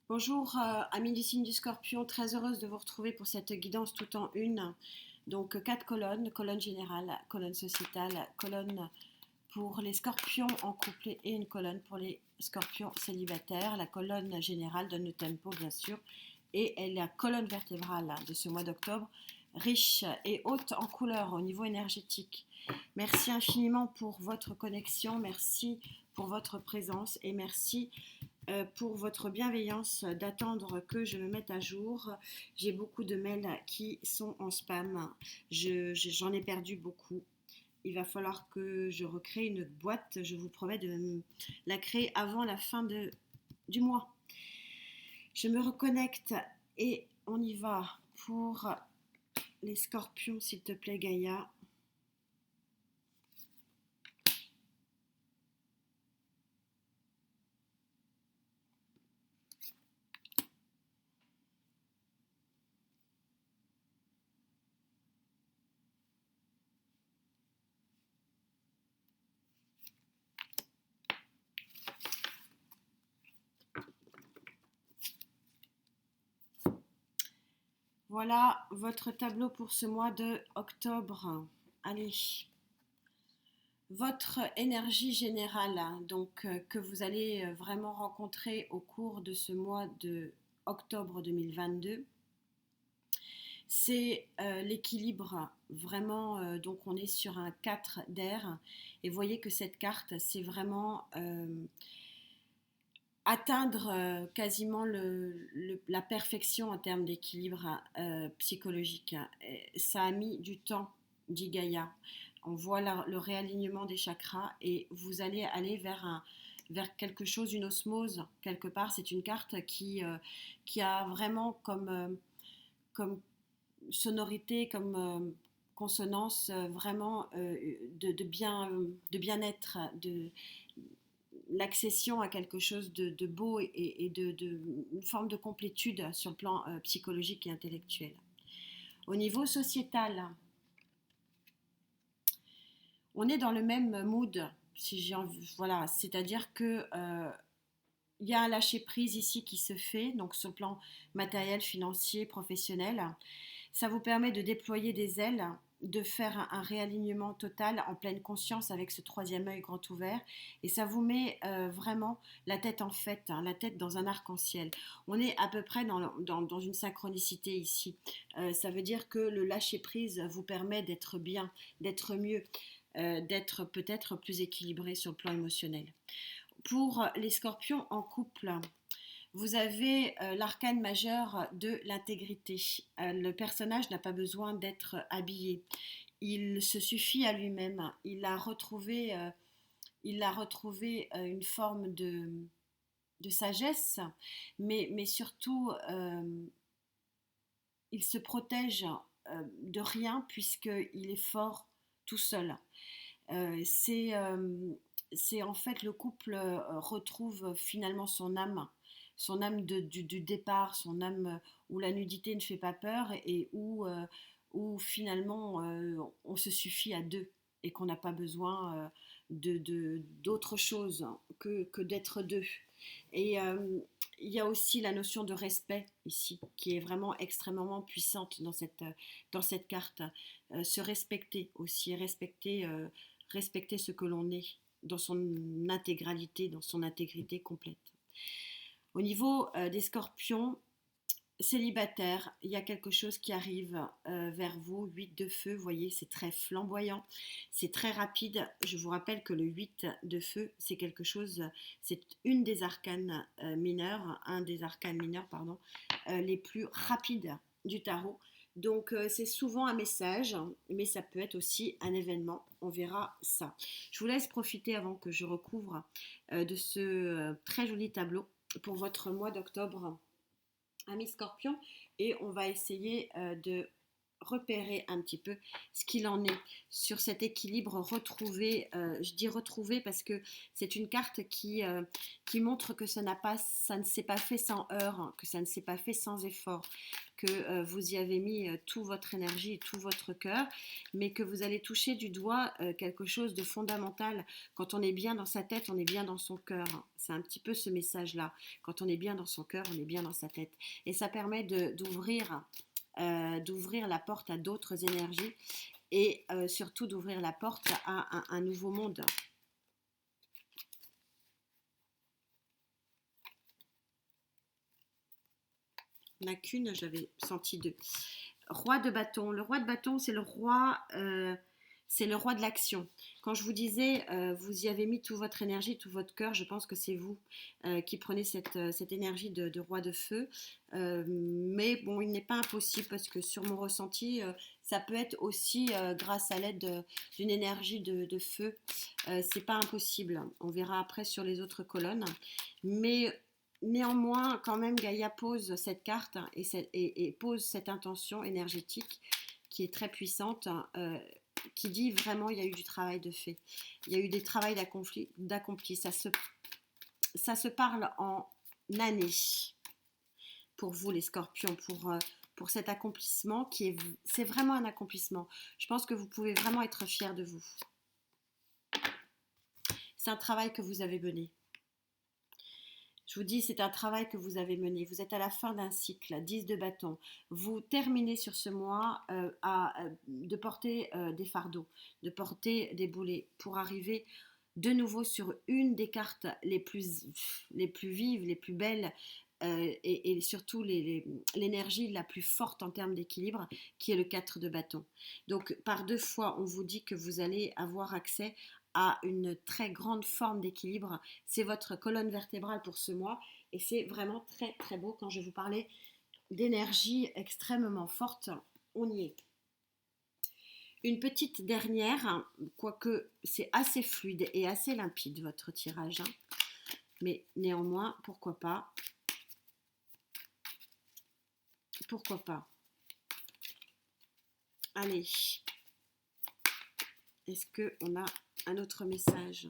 Bonjour, amis du signe du Scorpion, très heureuse de vous retrouver pour cette guidance tout en une. Donc quatre colonnes, colonne générale, colonne sociétale, colonne pour les scorpions en couple et une colonne pour les scorpions célibataires. La colonne générale donne le tempo bien sûr et est la colonne vertébrale de ce mois d'octobre, riche et haute en couleurs au niveau énergétique. Merci infiniment pour votre connexion, merci pour votre présence et merci pour votre bienveillance d'attendre que je me mette à jour. J'ai beaucoup de mails qui sont en spam. J'en ai perdu beaucoup. Il va falloir que je recrée une boîte. Je vous promets de la créer avant la fin du mois. Je me reconnecte et on y va pour les scorpions, s'il te plaît, Gaïa. Voilà votre tableau pour ce mois de octobre. Allez. Votre énergie générale, donc que vous allez vraiment rencontrer au cours de ce mois de octobre 2022, c'est l'équilibre. Vraiment, donc on est sur un 4 d'air. Et vous voyez que cette carte, c'est vraiment atteindre quasiment la perfection en termes d'équilibre psychologique. Et ça a mis du temps, dit Gaïa. On voit le réalignement des chakras et vous allez aller vers quelque chose, une osmose quelque part. C'est une carte qui a vraiment comme sonorité, comme consonance vraiment de bien-être, de l'accession à quelque chose de beau et une forme de complétude sur le plan psychologique et intellectuel. Au niveau sociétal, on est dans le même mood, si j'ai envie, voilà, c'est-à-dire que il y a un lâcher prise ici qui se fait, donc sur le plan matériel, financier, professionnel. Ça vous permet de déployer des ailes, de faire un réalignement total en pleine conscience avec ce troisième œil grand ouvert. Et ça vous met vraiment la tête en fête, hein, la tête dans un arc-en-ciel. On est à peu près dans une synchronicité ici. Ça veut dire que le lâcher-prise vous permet d'être bien, d'être mieux, d'être peut-être plus équilibré sur le plan émotionnel. Pour les scorpions en couple, vous avez l'arcane majeur de l'intégrité. Le personnage n'a pas besoin d'être habillé. Il se suffit à lui-même. Il a retrouvé une forme de sagesse, mais surtout, il se protège de rien puisqu'il est fort tout seul. C'est en fait le couple retrouve finalement son âme du départ, son âme où la nudité ne fait pas peur et où finalement on se suffit à deux et qu'on n'a pas besoin d'autre chose que d'être deux. Et il y a aussi la notion de respect ici, qui est vraiment extrêmement puissante dans cette carte. Se respecter aussi, respecter ce que l'on est dans son intégralité, dans son intégrité complète. Au niveau des scorpions célibataires, il y a quelque chose qui arrive vers vous, 8 de feu, vous voyez, c'est très flamboyant, c'est très rapide. Je vous rappelle que le 8 de feu, c'est quelque chose, c'est une des arcanes mineurs, un des arcanes mineurs, pardon, les plus rapides du tarot. Donc c'est souvent un message, mais ça peut être aussi un événement. On verra ça. Je vous laisse profiter avant que je recouvre de ce très joli tableau pour votre mois d'octobre, amis Scorpion, et on va essayer de repérer un petit peu ce qu'il en est sur cet équilibre retrouvé. Je dis retrouvé parce que c'est une carte qui montre que ça ne s'est pas fait sans heurts, hein, que ça ne s'est pas fait sans effort, que vous y avez mis toute votre énergie et tout votre cœur, mais que vous allez toucher du doigt quelque chose de fondamental. Quand on est bien dans sa tête, on est bien dans son cœur. C'est un petit peu ce message-là. Quand on est bien dans son cœur, on est bien dans sa tête. Et ça permet d'ouvrir la porte à d'autres énergies et surtout d'ouvrir la porte à un nouveau monde. Il n'y en a qu'une, j'avais senti deux. Roi de bâton. Le roi de bâton, c'est le roi de l'action. Quand je vous disais, vous y avez mis toute votre énergie, tout votre cœur, je pense que c'est vous qui prenez cette énergie de roi de feu. Mais bon, il n'est pas impossible parce que sur mon ressenti, ça peut être aussi grâce à l'aide d'une énergie de feu. C'est pas impossible. On verra après sur les autres colonnes. Mais néanmoins, quand même, Gaïa pose cette carte et pose cette intention énergétique qui est très puissante, qui dit vraiment il y a eu du travail de fait. Il y a eu des travaux d'accompli. Ça se parle en années pour vous les scorpions, pour cet accomplissement c'est vraiment un accomplissement. Je pense que vous pouvez vraiment être fiers de vous. C'est un travail que vous avez mené. Je vous dis, c'est un travail que vous avez mené. Vous êtes à la fin d'un cycle, 10 de bâton. Vous terminez sur ce mois de porter des fardeaux, de porter des boulets pour arriver de nouveau sur une des cartes les plus vives, les plus belles et surtout l'énergie la plus forte en termes d'équilibre, qui est le 4 de bâton. Donc par 2 fois, on vous dit que vous allez avoir accès à une très grande forme d'équilibre. C'est votre colonne vertébrale pour ce mois et c'est vraiment très très beau. Quand je vais vous parler d'énergie extrêmement forte, on y est. Une petite dernière, quoique c'est assez fluide et assez limpide votre tirage, hein. Mais néanmoins, pourquoi pas. Pourquoi pas. Allez. Est-ce qu'on a un autre message ?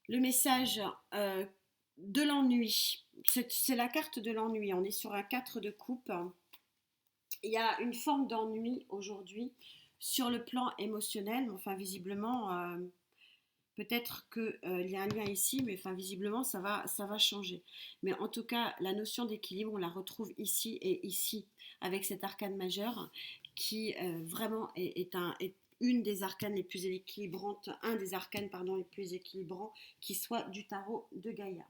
Le message de l'ennui. C'est la carte de l'ennui. On est sur un 4 de coupe. Il y a une forme d'ennui aujourd'hui sur le plan émotionnel. Enfin, visiblement, peut-être qu'il y a un lien ici, mais enfin, visiblement, ça va changer. Mais en tout cas, la notion d'équilibre, on la retrouve ici et ici, avec cet arcane majeur qui vraiment est une des arcanes les plus équilibrantes, un des arcanes, pardon, les plus équilibrants qui soit du tarot de Gaïa.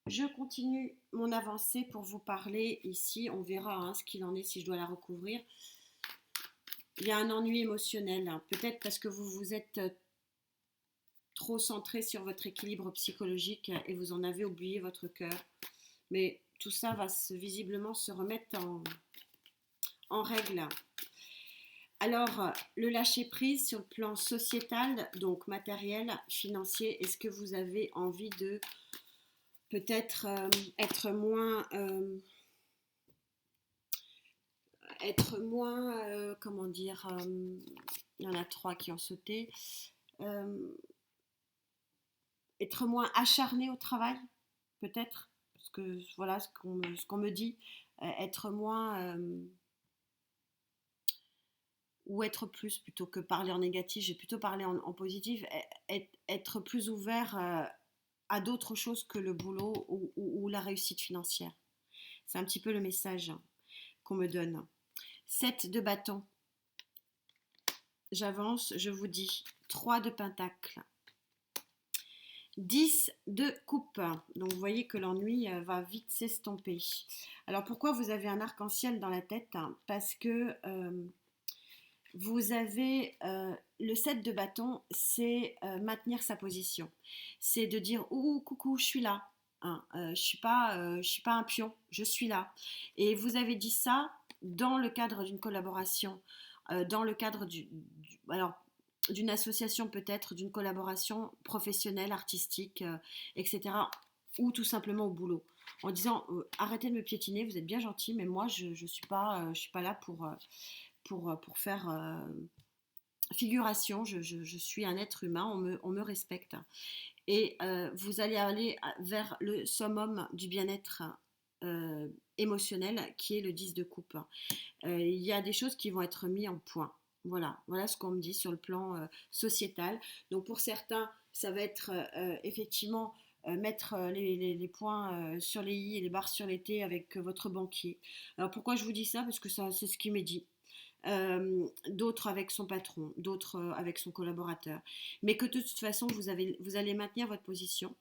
Je continue mon avancée pour vous parler ici. On verra hein, ce qu'il en est si je dois la recouvrir. Il y a un ennui émotionnel, hein, peut-être parce que vous vous êtes trop centré sur votre équilibre psychologique et vous en avez oublié votre cœur. Mais tout ça va visiblement se remettre en règle. Alors, le lâcher-prise sur le plan sociétal, donc matériel, financier, est-ce que vous avez envie de peut-être être moins, comment dire, il y en a 3 qui ont sauté, être moins acharné au travail, peut-être, parce que voilà ce qu'on me dit, être moins... ou être plus plutôt que parler en négatif, j'ai plutôt parlé en positif, être plus ouvert à d'autres choses que le boulot ou la réussite financière. C'est un petit peu le message qu'on me donne. 7 de bâton. J'avance, je vous dis 3 de pentacle. 10 de coupe. Donc vous voyez que l'ennui va vite s'estomper. Alors pourquoi vous avez un arc-en-ciel dans la tête ? Parce que vous avez le 7 de bâton, c'est maintenir sa position. C'est de dire ouh coucou, je suis là. Hein, je suis pas un pion, je suis là. Et vous avez dit ça dans le cadre d'une collaboration, dans le cadre d'une association peut-être, d'une collaboration professionnelle, artistique, etc. ou tout simplement au boulot, en disant arrêtez de me piétiner, vous êtes bien gentil, mais moi je suis pas là pour faire figuration, je suis un être humain, on me respecte. Et vous allez aller vers le summum du bien-être euh, émotionnel qui est le 10 de coupe. Il y a des choses qui vont être mises en point. Voilà, voilà ce qu'on me dit sur le plan sociétal. Donc pour certains, ça va être effectivement mettre les points sur les i et les barres sur les t avec votre banquier. Alors pourquoi je vous dis ça? Parce que ça, c'est ce qui m'est dit. D'autres avec son patron, d'autres avec son collaborateur. Mais que de toute façon, vous allez maintenir votre position.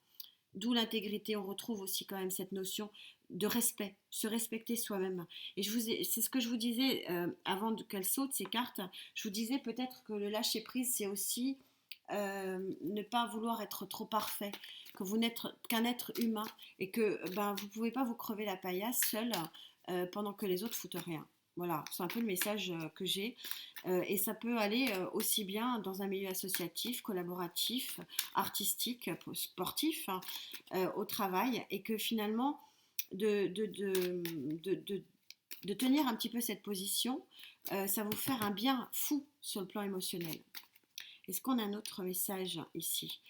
D'où l'intégrité, on retrouve aussi quand même cette notion de respect, se respecter soi-même. Et c'est ce que je vous disais avant qu'elle saute ces cartes. Je vous disais peut-être que le lâcher prise, c'est aussi ne pas vouloir être trop parfait, que vous n'êtes qu'un être humain et que ben, vous ne pouvez pas vous crever la paillasse seul pendant que les autres foutent rien. Voilà, c'est un peu le message que j'ai. Et ça peut aller aussi bien dans un milieu associatif, collaboratif, artistique, sportif, hein, au travail, et que finalement, de, de, de, de, de tenir un petit peu cette position, ça va vous faire un bien fou sur le plan émotionnel. Est-ce qu'on a un autre message ici?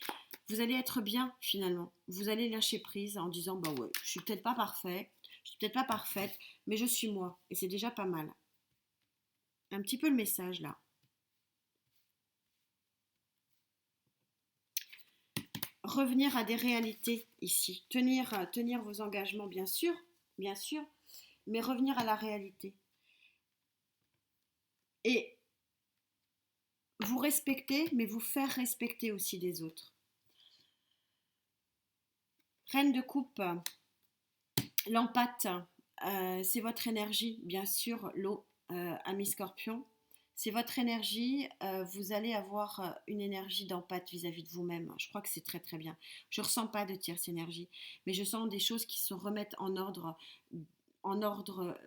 Vous allez être bien finalement. Vous allez lâcher prise en disant bah ouais, je suis peut-être pas parfait, je suis peut-être pas parfaite, mais je suis moi et c'est déjà pas mal. Un petit peu le message là. Revenir à des réalités ici, tenir vos engagements bien sûr, mais revenir à la réalité. Et vous respecter, mais vous faire respecter aussi des autres. Reine de coupe, l'empathe, c'est votre énergie, bien sûr, l'eau, ami scorpion. C'est votre énergie, vous allez avoir une énergie d'empathe vis-à-vis de vous-même. Je crois que c'est très très bien. Je ne ressens pas de tierce énergie, mais je sens des choses qui se remettent en ordre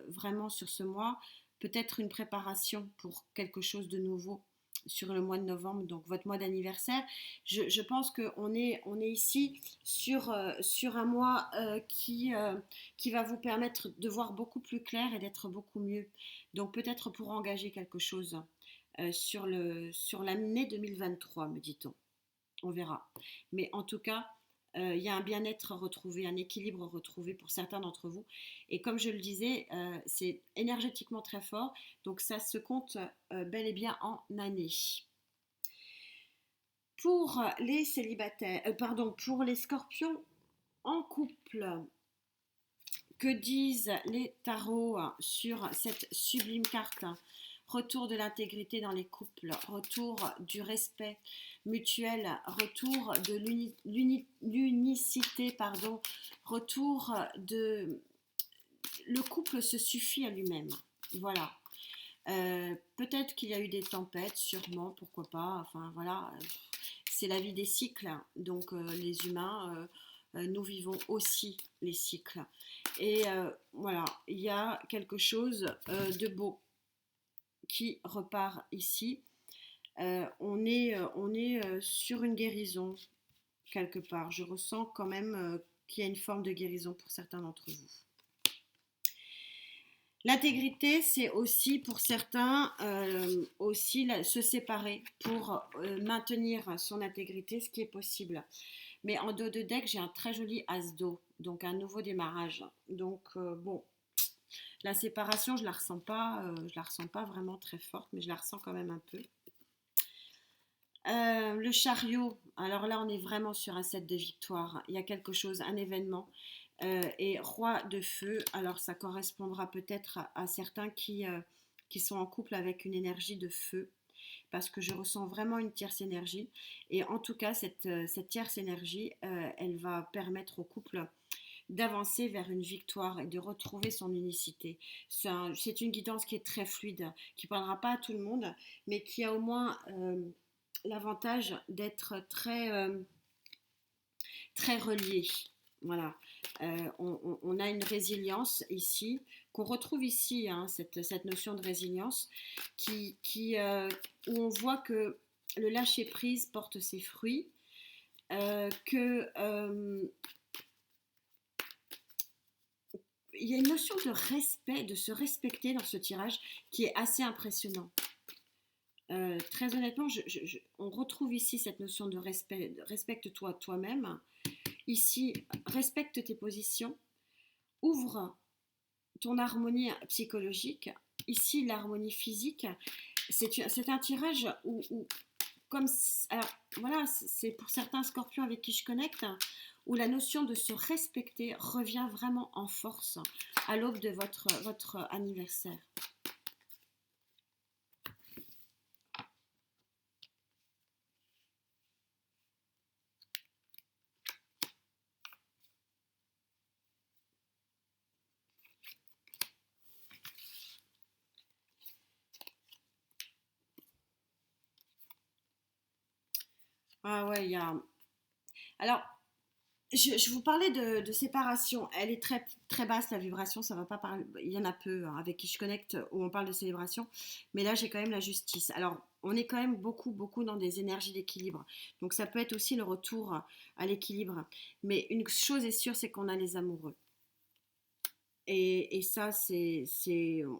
vraiment sur ce mois. Peut-être une préparation pour quelque chose de nouveau sur le mois de novembre, donc votre mois d'anniversaire. Je pense on est ici sur un mois qui va vous permettre de voir beaucoup plus clair et d'être beaucoup mieux. Donc peut-être pour engager quelque chose sur l'année 2023, me dit-on. On verra. Mais en tout cas, il y a un bien-être retrouvé, un équilibre retrouvé pour certains d'entre vous. Et comme je le disais, c'est énergétiquement très fort, donc ça se compte bel et bien en années. Pour les célibataires, pour les scorpions en couple, que disent les tarots sur cette sublime carte? Retour de l'intégrité dans les couples, retour du respect mutuel, retour de l'unicité, retour de... Le couple se suffit à lui-même. Voilà. Peut-être qu'il y a eu des tempêtes, sûrement, pourquoi pas. Enfin voilà, c'est la vie des cycles. Donc les humains, nous vivons aussi les cycles. Et voilà, il y a quelque chose de beau qui repart ici. On est sur une guérison quelque part. Je ressens quand même qu'il y a une forme de guérison pour certains d'entre vous. L'intégrité, c'est aussi pour certains aussi se séparer pour maintenir son intégrité, ce qui est possible. Mais en dos de deck, j'ai un très joli as d'eau, donc un nouveau démarrage. Donc bon, la séparation, je la ressens pas vraiment très forte, mais je la ressens quand même un peu. Le chariot, alors là on est vraiment sur un set de victoire. Il y a quelque chose, un événement. Et roi de feu, alors ça correspondra peut-être à certains qui sont en couple avec une énergie de feu, parce que je ressens vraiment une tierce énergie. Et en tout cas, cette tierce énergie, elle va permettre au couple d'avancer vers une victoire et de retrouver son unicité. C'est une guidance qui est très fluide, qui ne parlera pas à tout le monde, mais qui a au moins l'avantage d'être très relié. Voilà. On a une résilience ici, qu'on retrouve ici, hein, cette notion de résilience, où on voit que le lâcher-prise porte ses fruits, que il y a une notion de respect, de se respecter dans ce tirage qui est assez impressionnant. Très honnêtement, on retrouve ici cette notion de respect. Respecte-toi toi-même. Ici, respecte tes positions. Ouvre ton harmonie psychologique. Ici, l'harmonie physique. C'est un tirage où comme, alors voilà, c'est pour certains scorpions avec qui je connecte, où la notion de se respecter revient vraiment en force à l'aube de votre anniversaire. Ah ouais, il y a... Alors, je vous parlais de séparation. Elle est très, très basse, la vibration. Ça va pas parler. Il y en a peu hein, avec qui je connecte où on parle de célébration. Mais là, j'ai quand même la justice. Alors, on est quand même beaucoup, beaucoup dans des énergies d'équilibre. Donc, ça peut être aussi le retour à l'équilibre. Mais une chose est sûre, c'est qu'on a les amoureux. Et ça,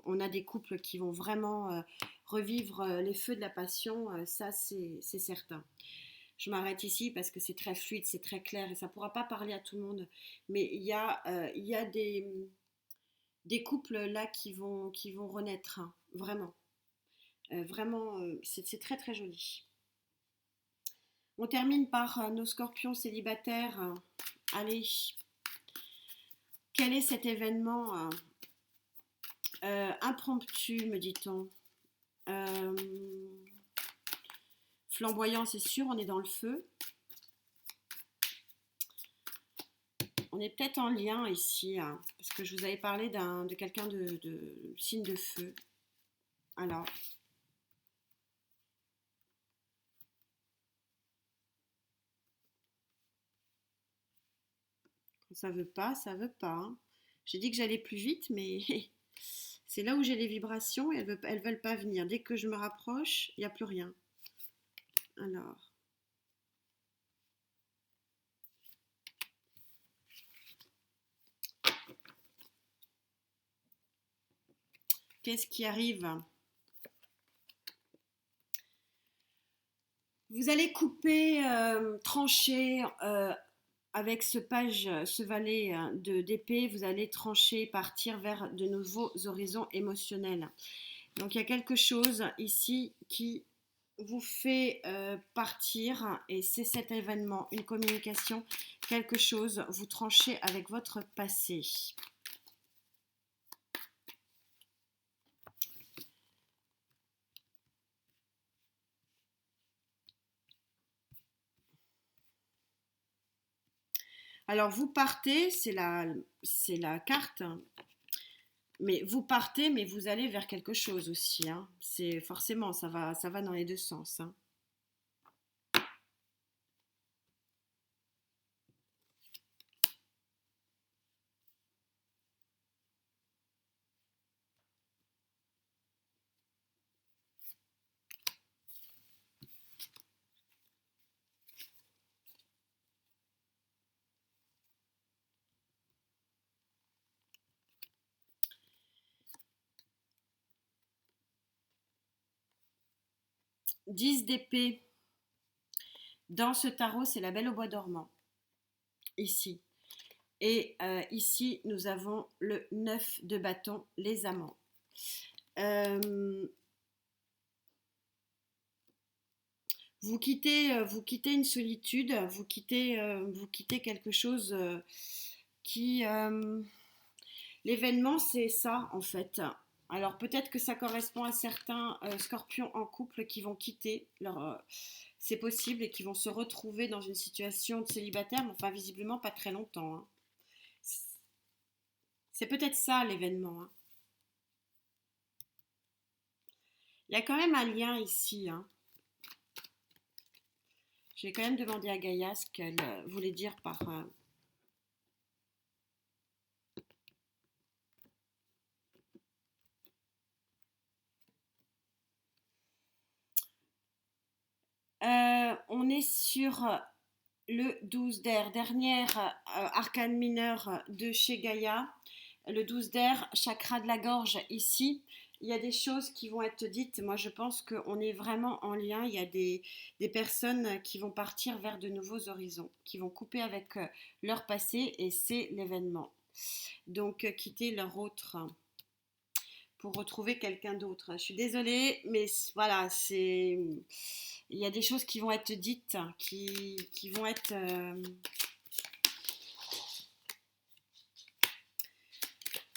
on a des couples qui vont vraiment revivre les feux de la passion. Ça, c'est certain. Je m'arrête ici parce que c'est très fluide, c'est très clair et ça ne pourra pas parler à tout le monde. Mais il y a des couples là qui vont renaître, hein, vraiment. Vraiment, c'est très très joli. On termine par nos scorpions célibataires. Allez, quel est cet événement impromptu, me dit-on? Euh, Flamboyant, c'est sûr, on est dans le feu. On est peut-être en lien ici, hein, parce que je vous avais parlé de quelqu'un de signe de feu. Alors, quand ça veut pas, ça veut pas, hein. J'ai dit que j'allais plus vite, mais c'est là où j'ai les vibrations et elles veulent pas venir. Dès que je me rapproche, il n'y a plus rien. Alors, qu'est-ce qui arrive? Vous allez couper, trancher avec ce page, ce valet d'épée, vous allez trancher, partir vers de nouveaux horizons émotionnels. Donc il y a quelque chose ici qui vous fait partir et c'est cet événement, une communication, quelque chose, vous tranchez avec votre passé. Alors vous partez, c'est la carte, mais vous partez, mais vous allez vers quelque chose aussi, hein. C'est forcément, ça va dans les deux sens, hein. 10 d'épée. Dans ce tarot, c'est la Belle au bois dormant, ici. Et ici, nous avons le 9 de bâton, les amants. Vous quittez une solitude, vous quittez quelque chose qui... l'événement, c'est ça, en fait. Alors peut-être que ça correspond à certains scorpions en couple qui vont quitter leur... c'est possible et qui vont se retrouver dans une situation de célibataire, mais enfin visiblement pas très longtemps, hein. C'est peut-être ça l'événement, hein. Il y a quand même un lien ici, hein. Je vais quand même demander à Gaïa ce qu'elle voulait dire par... on est sur le 12 d'air, dernière arcane mineure de chez Gaïa. le 12 d'air, chakra de la gorge ici. Il y a des choses qui vont être dites. Moi, je pense qu'on est vraiment en lien. Il y a des personnes qui vont partir vers de nouveaux horizons, qui vont couper avec leur passé et c'est l'événement. Donc, quitter leur autre pour retrouver quelqu'un d'autre. Je suis désolée, mais voilà, c'est il y a des choses qui vont être dites, qui vont être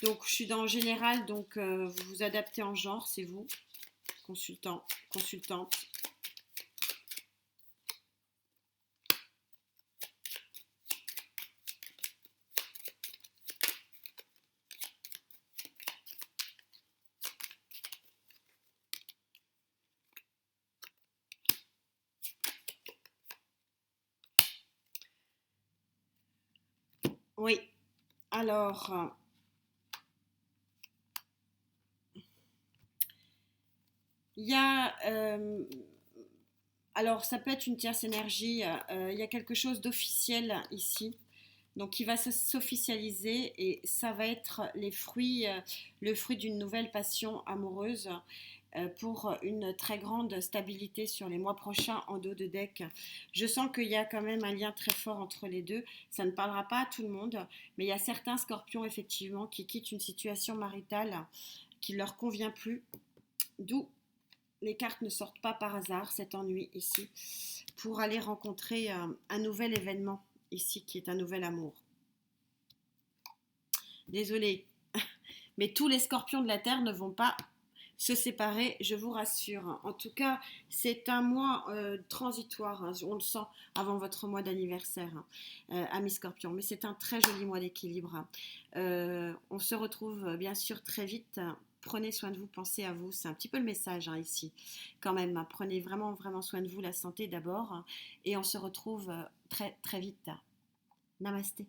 donc je suis dans le général, donc vous vous adaptez en genre, c'est vous, consultant, consultante. Oui, alors il y a alors ça peut être une tierce énergie, il y a quelque chose d'officiel ici. Donc, qui va s'officialiser et ça va être le fruit d'une nouvelle passion amoureuse pour une très grande stabilité sur les mois prochains en dos de deck. Je sens qu'il y a quand même un lien très fort entre les deux. Ça ne parlera pas à tout le monde, mais il y a certains scorpions effectivement qui quittent une situation maritale qui ne leur convient plus. D'où les cartes ne sortent pas par hasard, cet ennui ici, pour aller rencontrer un nouvel événement ici qui est un nouvel amour. Désolée, mais tous les scorpions de la Terre ne vont pas se séparer, je vous rassure. En tout cas, c'est un mois transitoire, hein, on le sent avant votre mois d'anniversaire, hein, amis scorpions. Mais c'est un très joli mois d'équilibre. Hein. On se retrouve bien sûr très vite. Prenez soin de vous, pensez à vous. C'est un petit peu le message hein, ici, quand même. Hein. Prenez vraiment, vraiment soin de vous, la santé d'abord. Hein, et on se retrouve très, très vite. Namasté.